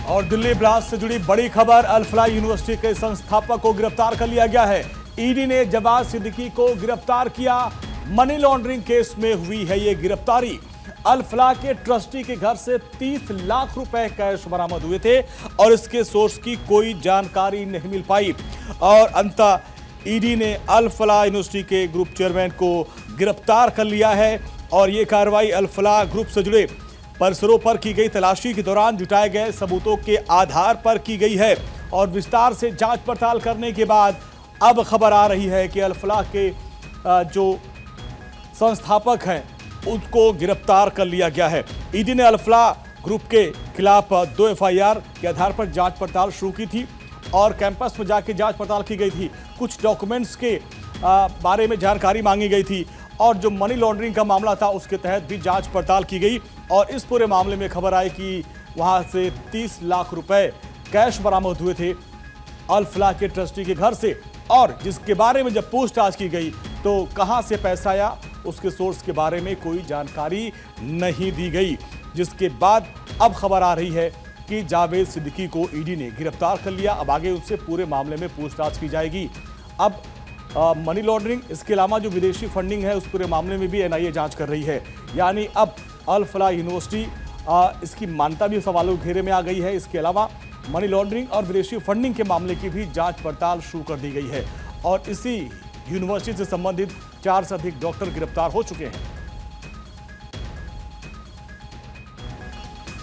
और दिल्ली ब्लास्ट से जुड़ी बड़ी खबर, अल फलाह यूनिवर्सिटी के संस्थापक को गिरफ्तार कर लिया गया है। ईडी ने जवाद सिद्दीकी को गिरफ्तार किया। मनी लॉन्ड्रिंग केस में हुई है ये गिरफ्तारी। अल फलाह के ट्रस्टी के घर से 30 लाख रुपए कैश बरामद हुए थे और इसके सोर्स की कोई जानकारी नहीं मिल पाई और अंततः ईडी ने अल फलाह यूनिवर्सिटी के ग्रुप चेयरमैन को गिरफ्तार कर लिया है। और ये कार्रवाई अल फलाह ग्रुप से जुड़े परिसरों पर की गई तलाशी के दौरान जुटाए गए सबूतों के आधार पर की गई है और विस्तार से जांच पड़ताल करने के बाद अब खबर आ रही है कि अल फलाह के जो संस्थापक हैं उसको गिरफ्तार कर लिया गया है। ईडी ने अल फलाह ग्रुप के खिलाफ 2 एफआईआर के आधार पर जांच पड़ताल शुरू की थी और कैंपस में जाके जांच पड़ताल की गई थी। कुछ डॉक्यूमेंट्स के बारे में जानकारी मांगी गई थी और जो मनी लॉन्ड्रिंग का मामला था उसके तहत भी जांच पड़ताल की गई और इस पूरे मामले में खबर आई कि वहां से 30 लाख रुपए कैश बरामद हुए थे अल फलाह के ट्रस्टी के घर से। और जिसके बारे में जब पूछताछ की गई तो कहां से पैसा आया उसके सोर्स के बारे में कोई जानकारी नहीं दी गई, जिसके बाद अब खबर आ रही है कि जावेद सिद्दीकी को ईडी ने गिरफ्तार कर लिया। अब आगे उससे पूरे मामले में पूछताछ की जाएगी। अब मनी लॉन्ड्रिंग, इसके अलावा जो विदेशी फंडिंग है उस पूरे मामले में भी एनआईए जांच कर रही है। यानी अब अल फलाह यूनिवर्सिटी इसकी मान्यता भी सवालों के घेरे में आ गई है। इसके अलावा मनी लॉन्ड्रिंग और विदेशी फंडिंग के मामले की भी जांच पड़ताल शुरू कर दी गई है और इसी यूनिवर्सिटी से संबंधित 4 से अधिक डॉक्टर गिरफ्तार हो चुके हैं।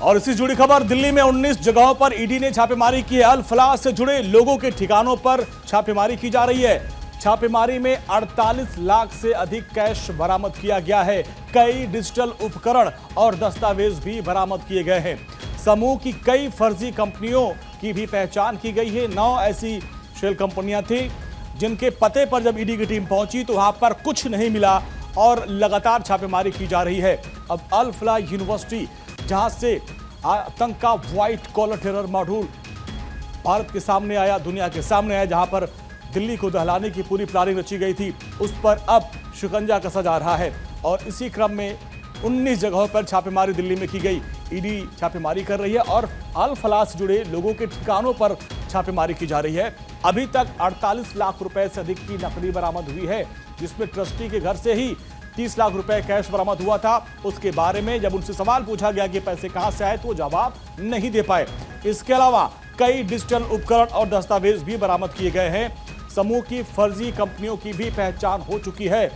और इससे जुड़ी खबर, दिल्ली में 19 जगहों पर ईडी ने छापेमारी की है। अल फलाह से जुड़े लोगों के ठिकानों पर छापेमारी की जा रही है। छापेमारी में 48 लाख से अधिक कैश बरामद किया गया है। कई डिजिटल उपकरण और दस्तावेज भी बरामद किए गए हैं। समूह की कई फर्जी कंपनियों की भी पहचान की गई है। 9 ऐसी शेल कंपनियां थी जिनके पते पर जब ईडी की टीम पहुंची तो वहां पर कुछ नहीं मिला और लगातार छापेमारी की जा रही है। अब अल फलाह यूनिवर्सिटी, जहां से आतंक का white collar terror module Bharat के सामने आया, दुनिया के सामने आया, जहां पर दिल्ली को दहलाने की पूरी प्लानिंग रची गई थी, उस पर अब शिकंजा कसा जा रहा है। और इसी क्रम में 19 जगहों पर छापेमारी दिल्ली में की गई। ईडी छापेमारी कर रही है और अल फलाह से जुड़े लोगों के ठिकानों पर छापेमारी की जा रही है। अभी तक 48 लाख रुपए से अधिक की नकदी बरामद हुई है, जिसमें ट्रस्टी के घर से ही 30 लाख रुपए कैश बरामद हुआ था। उसके बारे में जब उनसे सवाल पूछा गया कि पैसे कहां से आए तो वो जवाब नहीं दे पाए। इसके अलावा कई डिजिटल उपकरण और दस्तावेज भी बरामद किए गए हैं। समूह की फर्जी कंपनियों की भी पहचान हो चुकी है।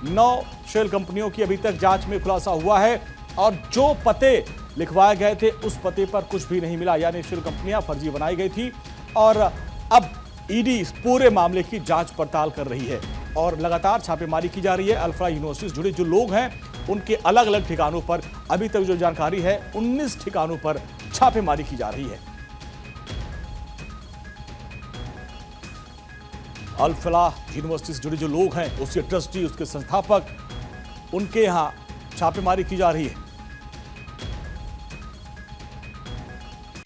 9 शेल कंपनियों की अभी तक जांच में खुलासा हुआ है और जो पते लिखवाए गए थे उस पते पर कुछ भी नहीं मिला, यानी शेल कंपनियां फर्जी बनाई गई थी। और अब ईडी इस पूरे मामले की जांच पड़ताल कर रही है और लगातार छापेमारी की जा रही है। अल फलाह यूनिवर्सिटी से जुड़े जो लोग हैं उनके अलग अलग ठिकानों पर अभी तक जो जानकारी है 19 ठिकानों पर छापेमारी की जा रही है। अल फलाह यूनिवर्सिटी से जुड़े जो लोग हैं, उसके ट्रस्टी, उसके संस्थापक, उनके यहां छापेमारी की जा रही है।